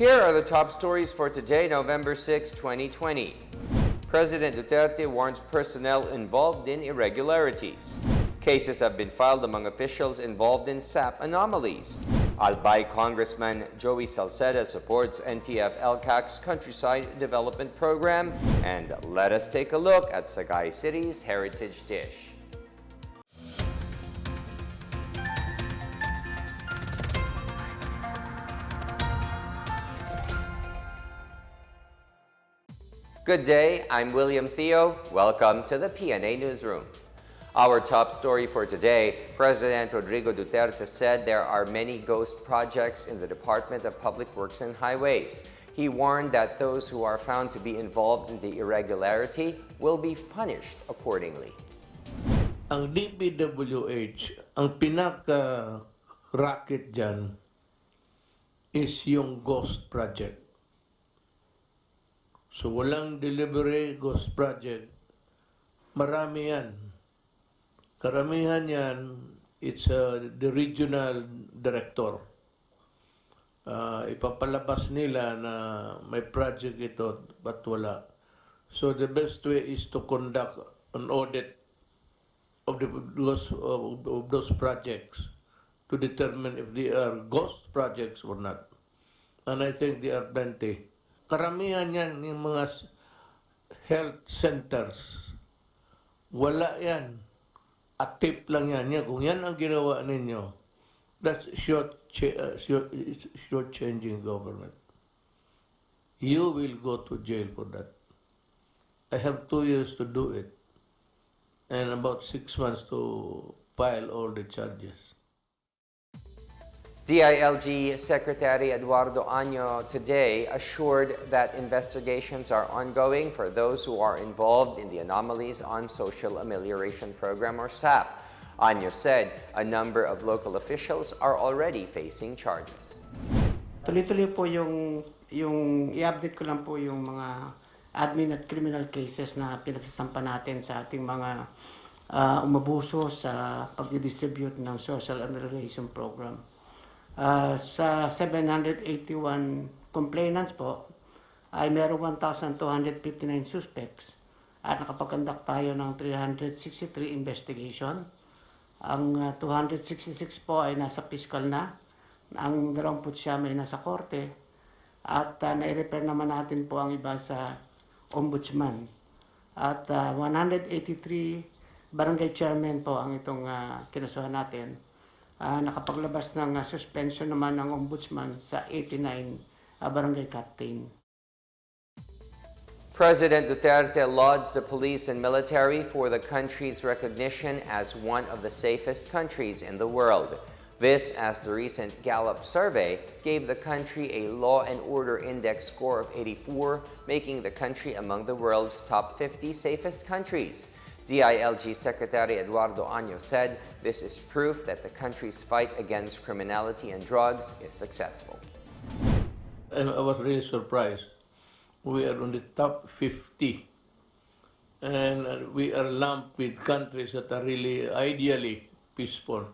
Here are the top stories for today, November 6, 2020. President Duterte warns personnel involved in irregularities. Cases have been filed among officials involved in SAP anomalies. Albay Congressman Joey Salceda supports NTF ELCAC's Countryside Development Program. And let us take a look at Sagay City's heritage dish. Good day, I'm William Theo. Welcome to the PNA Newsroom. Our top story for today, President Rodrigo Duterte said there are many ghost projects in the Department of Public Works and Highways. He warned that those who are found to be involved in the irregularity will be punished accordingly. Ang DPWH, ang pinaka-racket dyan is yung ghost project. So walang delivery ghost project. Marami yan. Karamihan yan, it's the regional director. Ipapalabas nila na may project ito, but wala. So the best way is to conduct an audit of those projects to determine if they are ghost projects or not. And I think they are plenty. Karamihan yan yung mga health centers. Wala yan. At tip lang yan. Kung yan ang ginawa ninyo, that's short-changing government. You will go to jail for that. I have 2 years to do it. And about 6 months to file all the charges. DILG Secretary Eduardo Año today assured that investigations are ongoing for those who are involved in the Anomalies on Social Amelioration Program or SAP. Año said a number of local officials are already facing charges. Tuloy-tuloy po yung i-update ko lang po yung mga admin at criminal cases na pinagsasampa natin sa ating mga umabuso sa pag-distribute ng Social Amelioration Program. Sa 781 complainants po, ay meron 1,259 suspects at nakapag-conduct tayo ng 363 investigation. Ang 266 po ay nasa fiscal na, ang 29 ay nasa korte, at nai-refer naman natin po ang iba sa ombudsman. At 183 barangay chairman po ang itong kinasuhan natin. Nakapaglabas ng suspension naman ng ombudsman sa 89 barangay captain. President Duterte lauds the police and military for the country's recognition as one of the safest countries in the world. This as the recent Gallup survey gave the country a law and order index score of 84, making the country among the world's top 50 safest countries. DILG Secretary Eduardo Año said this is proof that the country's fight against criminality and drugs is successful. And I was really surprised. We are on the top 50. And we are lumped with countries that are really ideally peaceful.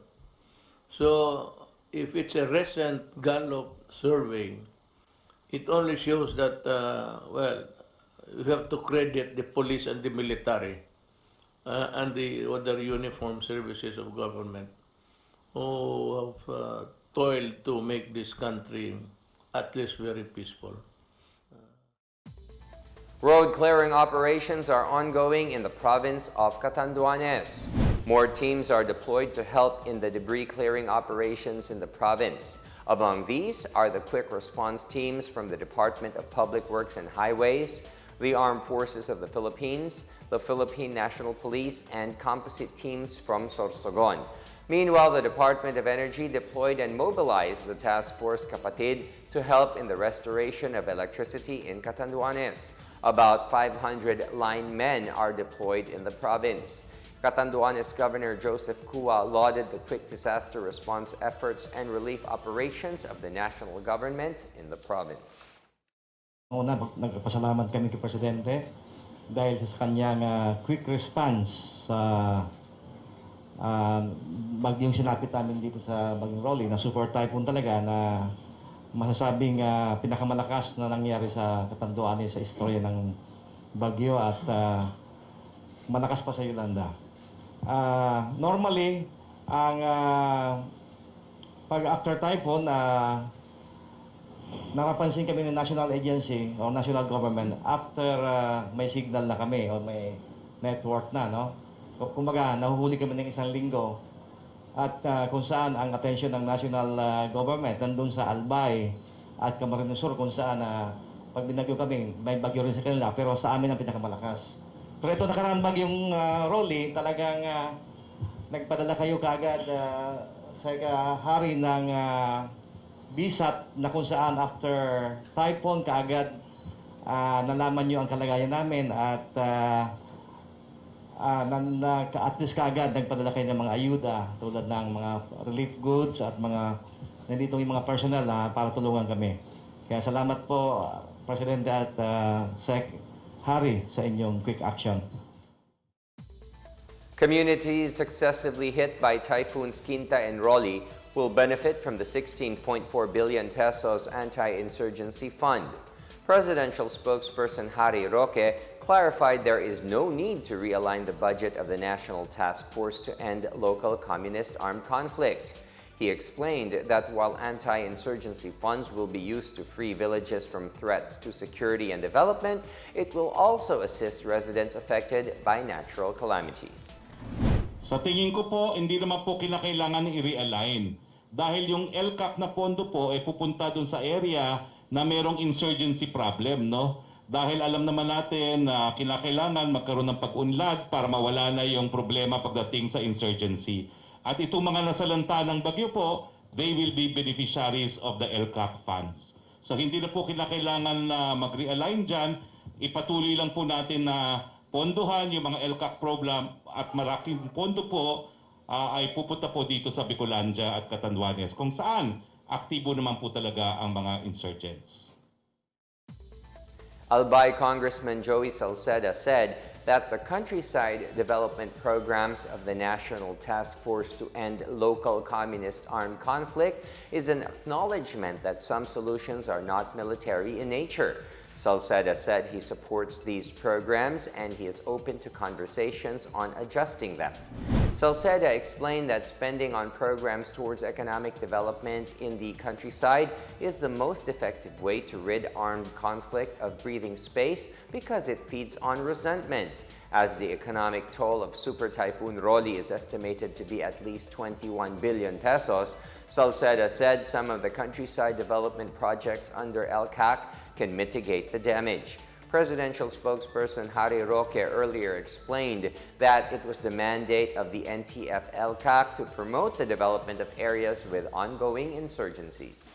So if it's a recent Gallup survey, it only shows that, you have to credit the police and the military. And the other uniformed services of government who have toiled to make this country at least very peaceful. Road clearing operations are ongoing in the province of Catanduanes. More teams are deployed to help in the debris clearing operations in the province. Among these are the quick response teams from the Department of Public Works and Highways, the Armed Forces of the Philippines, the Philippine National Police, and composite teams from Sorsogon. Meanwhile, the Department of Energy deployed and mobilized the Task Force Kapatid to help in the restoration of electricity in Catanduanes. About 500 linemen are deployed in the province. Catanduanes Governor Joseph Cua lauded the quick disaster response efforts and relief operations of the national government in the province. Una, nagpasalamat kami kay Presidente dahil sa kanyang quick response sa bagyong sinapit namin dito sa Bagyong Rolly na super typhoon talaga na masasabing pinakamalakas na nangyari sa Catanduanes sa istorya ng bagyo at malakas pa sa Yolanda. Normally, ang pag after typhoon, nakapansin kami ng national agency o national government after may signal na kami o may network na, no? Kumbaga, nahuhuli kami ng isang linggo at kung saan ang attention ng national government nandun sa Albay at Camarines Sur kung saan pag binagyo kami, may bagyo rin sa kanila pero sa amin ang pinakamalakas. Pero ito nakaraan bagyong Rolly, talagang nagpadala kayo kaagad sa hari ng bisat na kung saan after typhoon kaagad nalaman nyo ang kalagayan namin at at least kaagad nagpadala kayo ng mga ayuda tulad ng mga relief goods at mga nandito yung mga personnel para tulungan kami. Kaya salamat po Presidente at Sec Hari sa inyong quick action. Communities successively hit by typhoons Quinta and Rolly will benefit from the 16.4 billion pesos anti-insurgency fund. Presidential spokesperson Harry Roque clarified there is no need to realign the budget of the National Task Force to end local communist armed conflict. He explained that while anti-insurgency funds will be used to free villages from threats to security and development, it will also assist residents affected by natural calamities. Sa tingin ko po, hindi naman po kinakailangan i-realign. Dahil yung ELCAC na pondo po ay pupunta dun sa area na merong insurgency problem, no? Dahil alam naman natin na kinakailangan magkaroon ng pag-unlad para mawala na yung problema pagdating sa insurgency. At itong mga nasalanta ng bagyo po, they will be beneficiaries of the ELCAC funds. So hindi na po kinakailangan na mag-realign dyan, ipatuloy lang po natin na pondohan yung mga ELCAC program at maraking pondo po ay pupunta po dito sa Bicolandia at Catanduanes kung saan aktibo naman po talaga ang mga insurgents. Albay Congressman Joey Salceda said that the countryside development programs of the National Task Force to End Local Communist Armed Conflict is an acknowledgement that some solutions are not military in nature. Salceda said he supports these programs and he is open to conversations on adjusting them. Salceda explained that spending on programs towards economic development in the countryside is the most effective way to rid armed conflict of breathing space because it feeds on resentment. As the economic toll of Super Typhoon Rolly is estimated to be at least 21 billion pesos, Salceda said some of the countryside development projects under ELCAC can mitigate the damage. Presidential spokesperson Harry Roque earlier explained that it was the mandate of the NTF-ELCAC to promote the development of areas with ongoing insurgencies.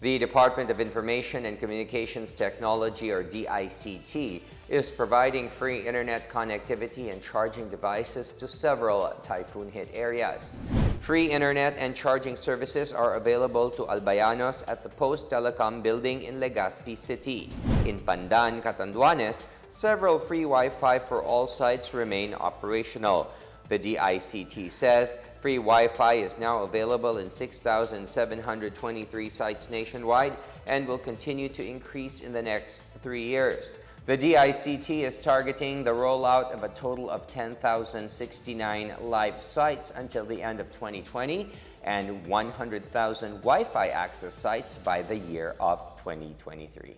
The Department of Information and Communications Technology, or DICT, is providing free internet connectivity and charging devices to several typhoon-hit areas. Free internet and charging services are available to Albayanos at the Post Telecom building in Legazpi City. In Pandan, Catanduanes, several free Wi-Fi for all sites remain operational. The DICT says free Wi-Fi is now available in 6,723 sites nationwide and will continue to increase in the next 3 years. The DICT is targeting the rollout of a total of 10,069 live sites until the end of 2020 and 100,000 Wi-Fi access sites by the year of 2023.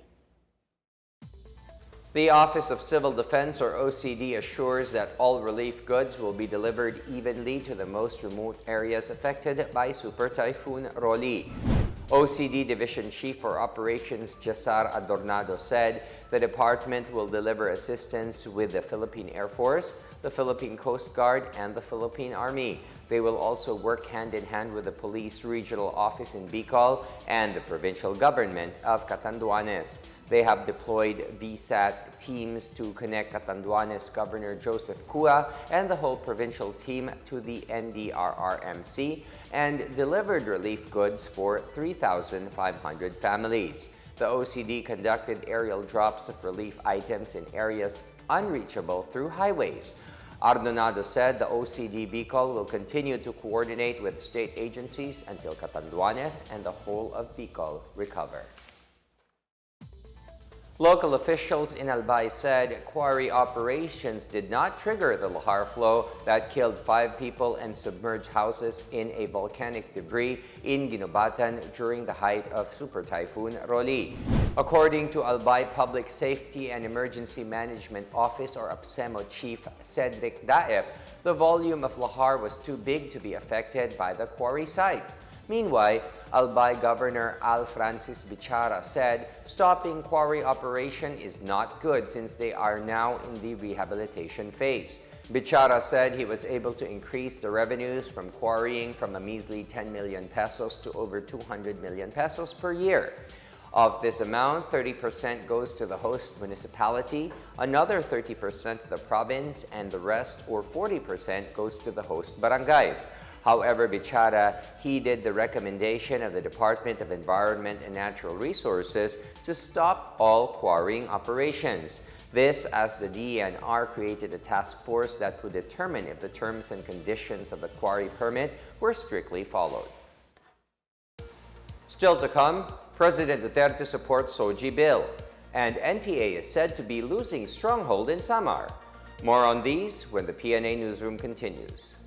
The Office of Civil Defense, or OCD, assures that all relief goods will be delivered evenly to the most remote areas affected by Super Typhoon Rolly. OCD Division Chief for Operations Jasar Adornado said the department will deliver assistance with the Philippine Air Force, the Philippine Coast Guard, and the Philippine Army. They will also work hand-in-hand with the Police Regional Office in Bicol and the provincial government of Catanduanes. They have deployed VSAT teams to connect Catanduanes Governor Joseph Cua and the whole provincial team to the NDRRMC and delivered relief goods for 3,500 families. The OCD conducted aerial drops of relief items in areas unreachable through highways. Ardonado said the OCD Bicol will continue to coordinate with state agencies until Catanduanes and the whole of Bicol recover. Local officials in Albay said quarry operations did not trigger the lahar flow that killed 5 people and submerged houses in a volcanic debris in Ginobatan during the height of Super Typhoon Rolly. According to Albay Public Safety and Emergency Management Office or APSEMO Chief Cedric Daep, the volume of lahar was too big to be affected by the quarry sites. Meanwhile, Albay Governor Al Francis Bichara said stopping quarry operation is not good since they are now in the rehabilitation phase. Bichara said he was able to increase the revenues from quarrying from a measly 10 million pesos to over 200 million pesos per year. Of this amount, 30% goes to the host municipality, another 30% to the province, and the rest, or 40%, goes to the host barangays. However, Bichara heeded the recommendation of the Department of Environment and Natural Resources to stop all quarrying operations. This as the DENR created a task force that would determine if the terms and conditions of the quarry permit were strictly followed. Still to come, President Duterte supports SOGI bill, and NPA is said to be losing stronghold in Samar. More on these when the PNA Newsroom continues.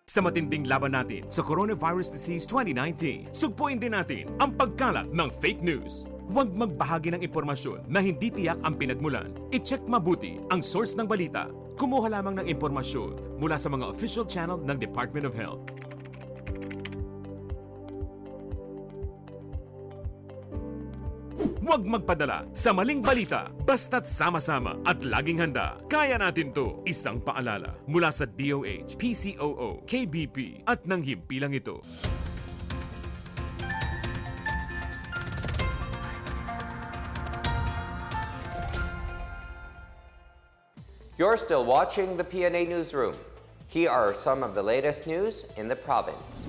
Sa matinding laban natin sa Coronavirus Disease 2019, sugpuin din natin ang pagkalat ng fake news. Huwag magbahagi ng impormasyon na hindi tiyak ang pinagmulan. I-check mabuti ang source ng balita. Kumuha lamang ng impormasyon mula sa mga official channel ng Department of Health. Huwag magpadala sa maling balita, basta't sama-sama at laging handa. Kaya natin to. Isang paalala mula sa DOH, PCOO, KBP at ng himpilang ito. You're still watching the PNA Newsroom. Here are some of the latest news in the province.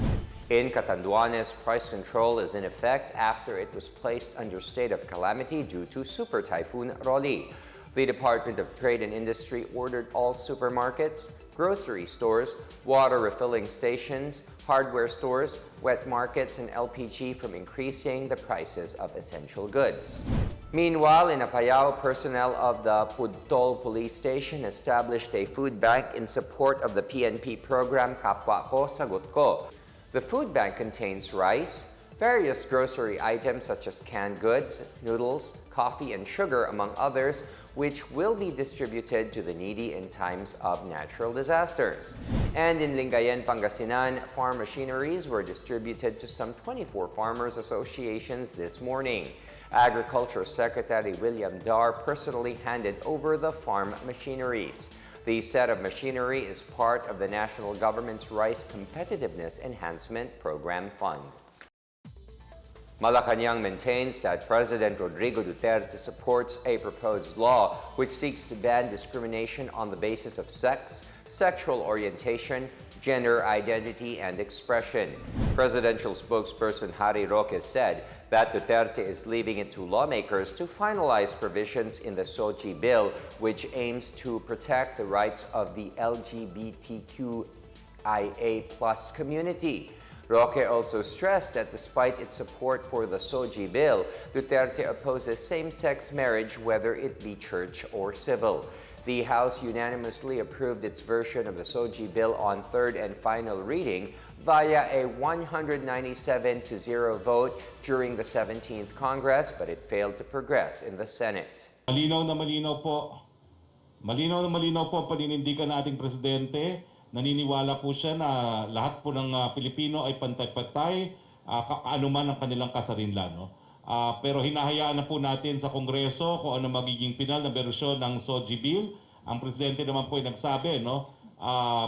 In Catanduanes, price control is in effect after it was placed under state of calamity due to Super Typhoon Rolly. The Department of Trade and Industry ordered all supermarkets, grocery stores, water refilling stations, hardware stores, wet markets, and LPG from increasing the prices of essential goods. Meanwhile, in Apayao, personnel of the Pudtol Police Station established a food bank in support of the PNP program Kapwa Ko, Sagot Ko. The food bank contains rice, various grocery items such as canned goods, noodles, coffee, and sugar, among others, which will be distributed to the needy in times of natural disasters. And in Lingayen, Pangasinan, farm machineries were distributed to some 24 farmers' associations this morning. Agriculture Secretary William Dar personally handed over the farm machineries. The set of machinery is part of the national government's Rice Competitiveness Enhancement Program Fund. Malacanang maintains that President Rodrigo Duterte supports a proposed law which seeks to ban discrimination on the basis of sex, sexual orientation, gender identity, and expression. Presidential spokesperson Harry Roque said that Duterte is leaving it to lawmakers to finalize provisions in the SOGI bill, which aims to protect the rights of the LGBTQIA+ community. Roque also stressed that despite its support for the SOGI bill, Duterte opposes same-sex marriage, whether it be church or civil. The House unanimously approved its version of the SOGI bill on third and final reading via a 197-0 vote during the 17th Congress, but it failed to progress in the Senate. Malinaw na malinaw po ang paninindigan ng ating presidente. Naniniwala po siya na lahat po ng Pilipino ay pantay-pantay, anuman ang kanilang kasarinlan. No? Pero hinahayaan na po natin sa Kongreso kung ano magiging pinal na bersyon ng SOGI bill. Ang presidente naman po ay nagsabi, no?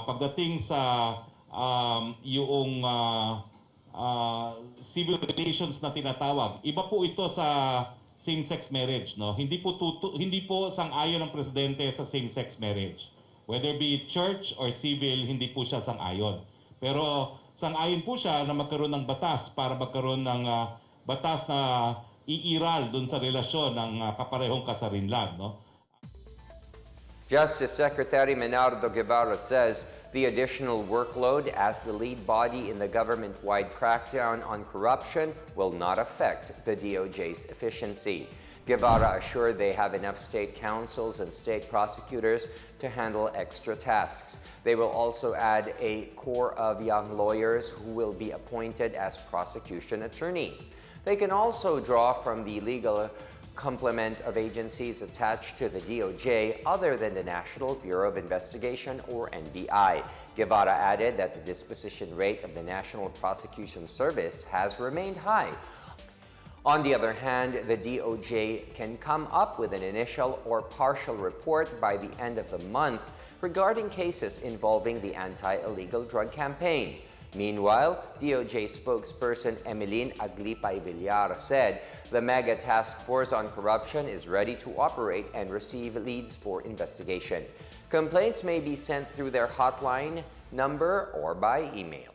Pagdating sa yung civil relations na tinatawag, iba po ito sa same-sex marriage. No? Hindi po sang-ayon ng presidente sa same-sex marriage. Whether be church or civil, hindi po siya sang-ayon. Pero sang-ayon po siya na magkaroon ng batas para magkaroon ng batas na iiral dun sa relasyon ng kaparehong kasarinlan, no? Justice Secretary Menardo Guevara says the additional workload as the lead body in the government-wide crackdown on corruption will not affect the DOJ's efficiency. Guevara assured they have enough state councils and state prosecutors to handle extra tasks. They will also add a corps of young lawyers who will be appointed as prosecution attorneys. They can also draw from the legal complement of agencies attached to the DOJ other than the National Bureau of Investigation or NBI. Guevara added that the disposition rate of the National Prosecution Service has remained high. On the other hand, the DOJ can come up with an initial or partial report by the end of the month regarding cases involving the anti-illegal drug campaign. Meanwhile, DOJ spokesperson Emeline Aglipay-Villar said the mega task force on corruption is ready to operate and receive leads for investigation. Complaints may be sent through their hotline number or by email.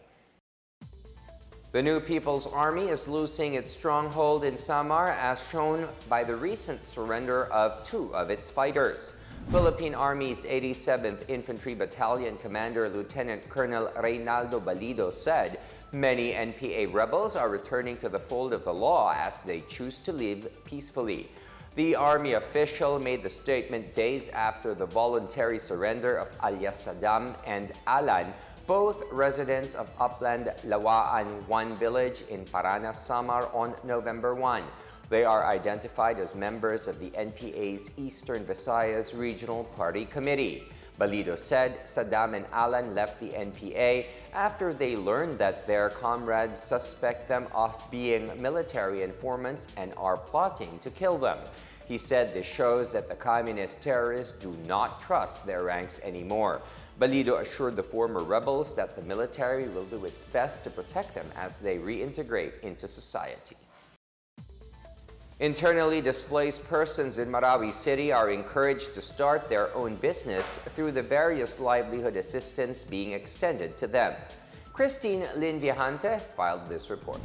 The new People's Army is losing its stronghold in Samar as shown by the recent surrender of 2 of its fighters. Philippine Army's 87th Infantry Battalion Commander Lieutenant Colonel Reynaldo Balido said many NPA rebels are returning to the fold of the law as they choose to live peacefully. The Army official made the statement days after the voluntary surrender of alias Saddam and Alan, both residents of Upland Lawaan 1 village in Paranas, Samar on November 1. They are identified as members of the NPA's Eastern Visayas Regional Party Committee. Balido said Saddam and Alan left the NPA after they learned that their comrades suspect them of being military informants and are plotting to kill them. He said this shows that the communist terrorists do not trust their ranks anymore. Balido assured the former rebels that the military will do its best to protect them as they reintegrate into society. Internally displaced persons in Marawi City are encouraged to start their own business through the various livelihood assistance being extended to them. Christine Lynn Viajante filed this report.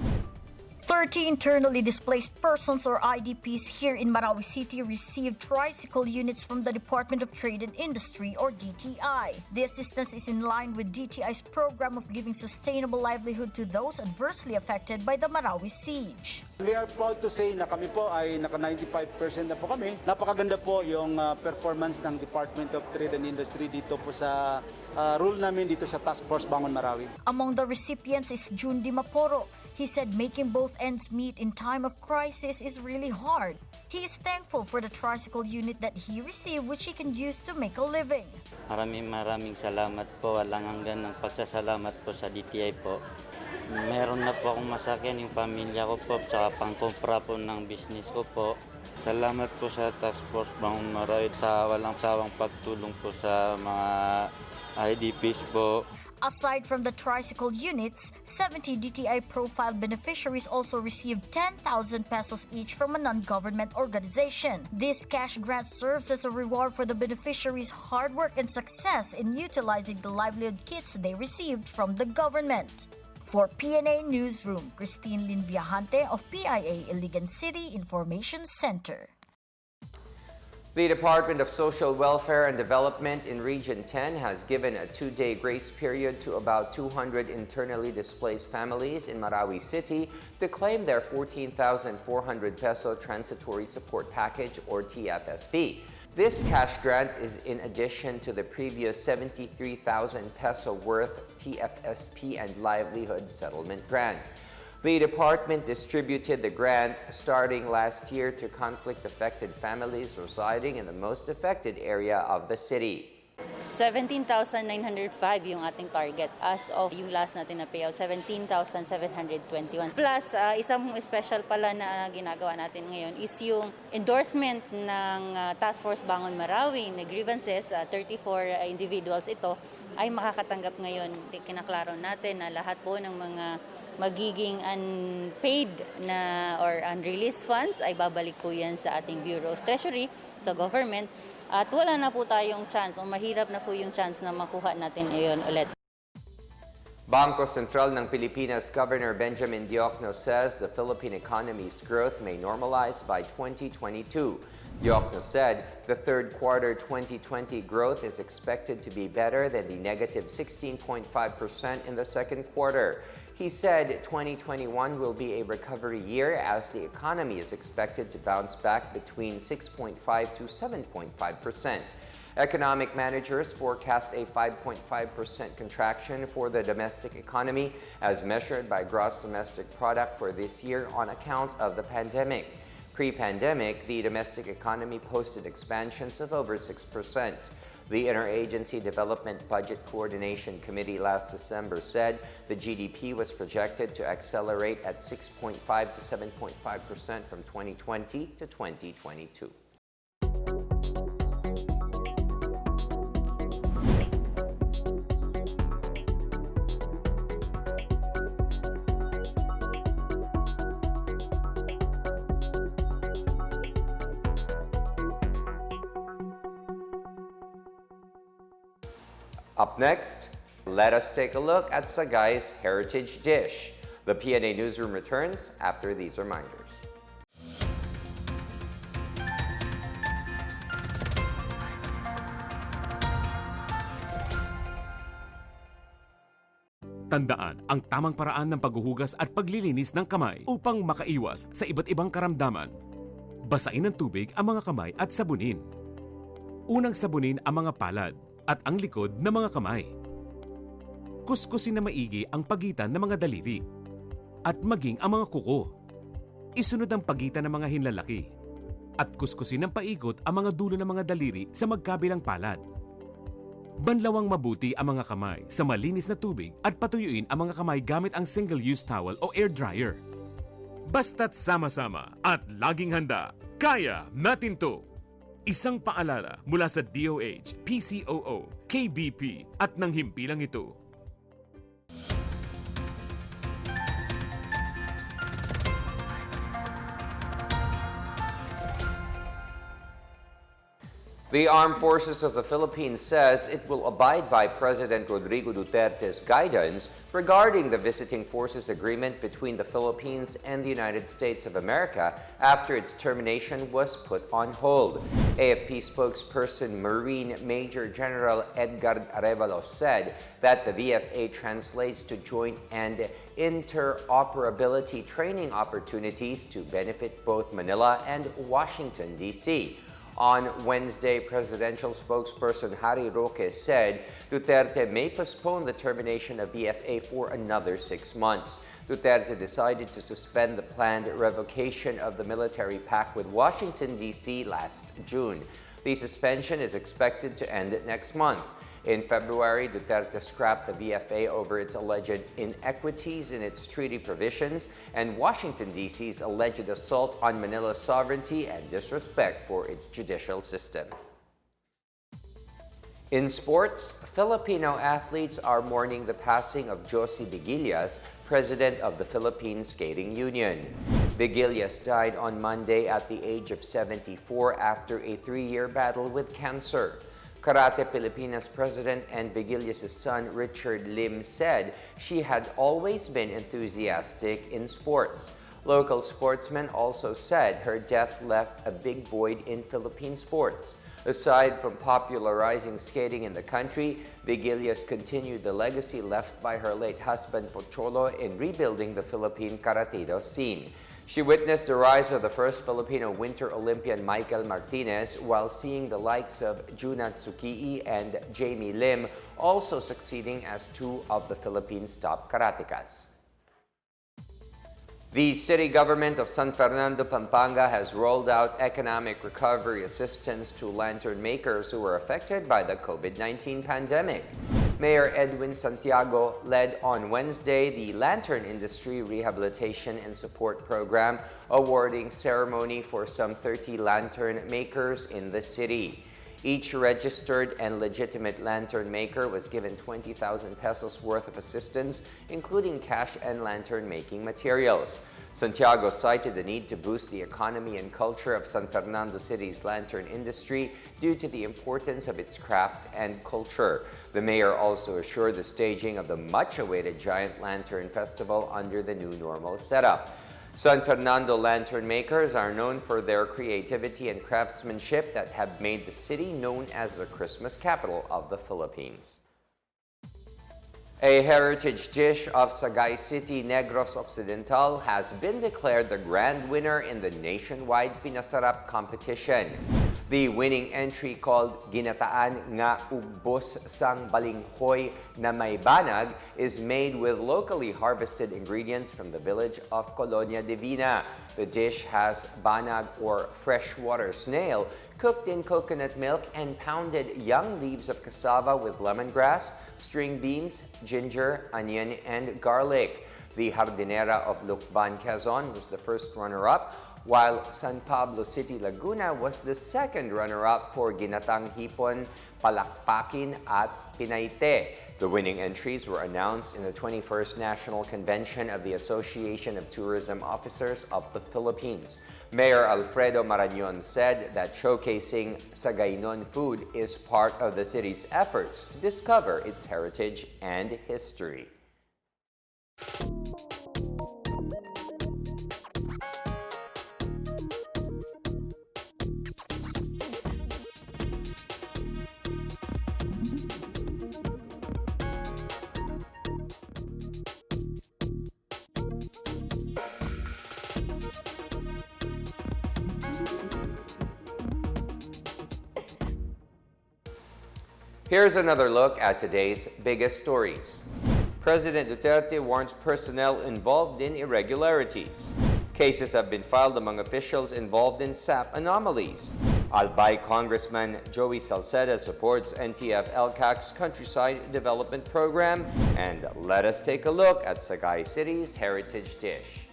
30 internally displaced persons or IDPs here in Marawi City received tricycle units from the Department of Trade and Industry or DTI. The assistance is in line with DTI's program of giving sustainable livelihood to those adversely affected by the Marawi siege. We are proud to say na kami po ay naka 95% na po kami. Napakaganda po yung performance ng Department of Trade and Industry dito po sa role namin dito sa Task Force Bangon Marawi. Among the recipients is Jun Di Maporo. He said making both ends meet in time of crisis is really hard. He is thankful for the tricycle unit that he received which he can use to make a living. Maraming salamat po. Walang hanggan ng pagsasalamat po sa DTI po. Meron na po akong masakyan yung pamilya ko po tsaka pangkumpra po ng business ko po. Salamat po sa Task Force Bangon Marawi sa walang sawang pagtulong po sa mga IDPs po. Aside from the tricycle units, 70 DTI-profiled beneficiaries also received 10,000 pesos each from a non-government organization. This cash grant serves as a reward for the beneficiaries' hard work and success in utilizing the livelihood kits they received from the government. For PNA Newsroom, Christine Lynn Viajante of PIA Iligan City Information Center. The Department of Social Welfare and Development in Region 10 has given a 2-day grace period to about 200 internally displaced families in Marawi City to claim their 14,400 peso transitory support package or TFSP. This cash grant is in addition to the previous 73,000 peso worth TFSP and livelihood settlement grant. The department distributed the grant starting last year to conflict-affected families residing in the most affected area of the city. 17,905 yung ating target. As of yung last natin na payout, 17,721. Plus, isang special pala na ginagawa natin ngayon is yung endorsement ng Task Force Bangon Marawi na grievances, 34 individuals ito, ay makakatanggap ngayon. Kinaklaro natin na lahat po ng mga magiging unpaid na or unreleased funds ay babalik po yan sa ating Bureau of Treasury, sa government. At wala na po tayong chance o mahirap na po yung chance na makuha natin ngayon ulit. Bangko Sentral ng Pilipinas Governor Benjamin Diokno says the Philippine economy's growth may normalize by 2022. Diokno said the third quarter 2020 growth is expected to be better than the negative 16.5% in the second quarter. He said 2021 will be a recovery year as the economy is expected to bounce back between 6.5 to 7.5%. Economic managers forecast a 5.5% contraction for the domestic economy as measured by gross domestic product for this year on account of the pandemic. Pre-pandemic, the domestic economy posted expansions of over 6%. The Interagency Development Budget Coordination Committee last December said the GDP was projected to accelerate at 6.5 to 7.5% from 2020 to 2022. Up next, let us take a look at Sagay's heritage dish. The PNA Newsroom returns after these reminders. Tandaan ang tamang paraan ng paghuhugas at paglilinis ng kamay upang makaiwas sa iba't ibang karamdaman. Basain ng tubig ang mga kamay at sabunin. Unang sabunin ang mga palad at ang likod ng mga kamay. Kuskusin na maigi ang pagitan ng mga daliri at maging ang mga kuko. Isunod ang pagitan ng mga hinlalaki at kuskusin ng paikot ang mga dulo ng mga daliri sa magkabilang palad. Banlawang mabuti ang mga kamay sa malinis na tubig at patuyuin ang mga kamay gamit ang single-use towel o air dryer. Basta't sama-sama at laging handa, kaya natin to! Isang paalala mula sa DOH, PCOO, KBP at ng himpilang ito. The Armed Forces of the Philippines says it will abide by President Rodrigo Duterte's guidance regarding the Visiting Forces Agreement between the Philippines and the United States of America after its termination was put on hold. AFP spokesperson Marine Major General Edgar Arevalos said that the VFA translates to joint and interoperability training opportunities to benefit both Manila and Washington, D.C. On Wednesday, presidential spokesperson Harry Roque said Duterte may postpone the termination of VFA for another 6 months. Duterte decided to suspend the planned revocation of the military pact with Washington, D.C. last June. The suspension is expected to end next month. In February, Duterte scrapped the VFA over its alleged inequities in its treaty provisions and Washington, D.C.'s alleged assault on Manila's sovereignty and disrespect for its judicial system. In sports, Filipino athletes are mourning the passing of Josie Vigilias, president of the Philippine Skating Union. Vigilias died on Monday at the age of 74 after a 3-year battle with cancer. Karate Pilipinas president and Vigilias' son Richard Lim said she had always been enthusiastic in sports. Local sportsmen also said her death left a big void in Philippine sports. Aside from popularizing skating in the country, Vigilias continued the legacy left by her late husband Pocholo in rebuilding the Philippine Karatedo scene. She witnessed the rise of the first Filipino Winter Olympian Michael Martinez while seeing the likes of Junat Tsukii and Jamie Lim also succeeding as 2 of the Philippines' top karatekas. The city government of San Fernando, Pampanga has rolled out economic recovery assistance to lantern makers who were affected by the COVID-19 pandemic. Mayor Edwin Santiago led on Wednesday the Lantern Industry Rehabilitation and Support Program awarding ceremony for some 30 lantern makers in the city. Each registered and legitimate lantern maker was given 20,000 pesos worth of assistance, including cash and lantern making materials. Santiago cited the need to boost the economy and culture of San Fernando City's lantern industry due to the importance of its craft and culture. The mayor also assured the staging of the much-awaited Giant Lantern Festival under the new normal setup. San Fernando lantern makers are known for their creativity and craftsmanship that have made the city known as the Christmas capital of the Philippines. A heritage dish of Sagay City, Negros Occidental has been declared the grand winner in the nationwide Pinasarap competition. The winning entry, called Ginataan nga Ugbos sang Balinghoy na may banag, is made with locally harvested ingredients from the village of Colonia Divina. The dish has banag, or freshwater snail, cooked in coconut milk and pounded young leaves of cassava with lemongrass, string beans, ginger, onion, and garlic. The Jardinera of Lucban, Quezon was the first runner-up, while San Pablo City, Laguna was the second runner-up for Ginatang Hipon, Palakpakin at Pinayte. The winning entries were announced in the 21st National Convention of the Association of Tourism Officers of the Philippines. Mayor Alfredo Marañon said that showcasing Sagaynon food is part of the city's efforts to discover its heritage and history. Here's another look at today's biggest stories. President Duterte warns personnel involved in irregularities. Cases have been filed among officials involved in SAP anomalies. Albay Congressman Joey Salceda supports NTF ELCAC's Countryside Development Program. And let us take a look at Sagay City's heritage dish.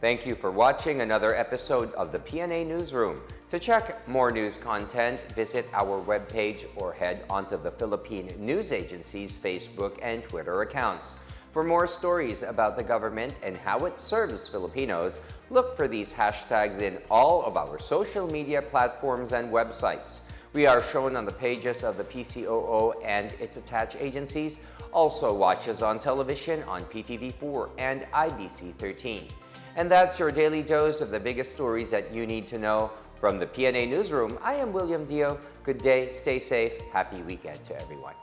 Thank you for watching another episode of the PNA Newsroom. To check more news content, visit our webpage or head onto the Philippine News Agency's Facebook and Twitter accounts. For more stories about the government and how it serves Filipinos, look for these hashtags in all of our social media platforms and websites. We are shown on the pages of the PCOO and its attached agencies. Also watch us on television on PTV4 and IBC 13. And that's your daily dose of the biggest stories that you need to know. From the PNA Newsroom, I am William Dio. Good day, stay safe, happy weekend to everyone.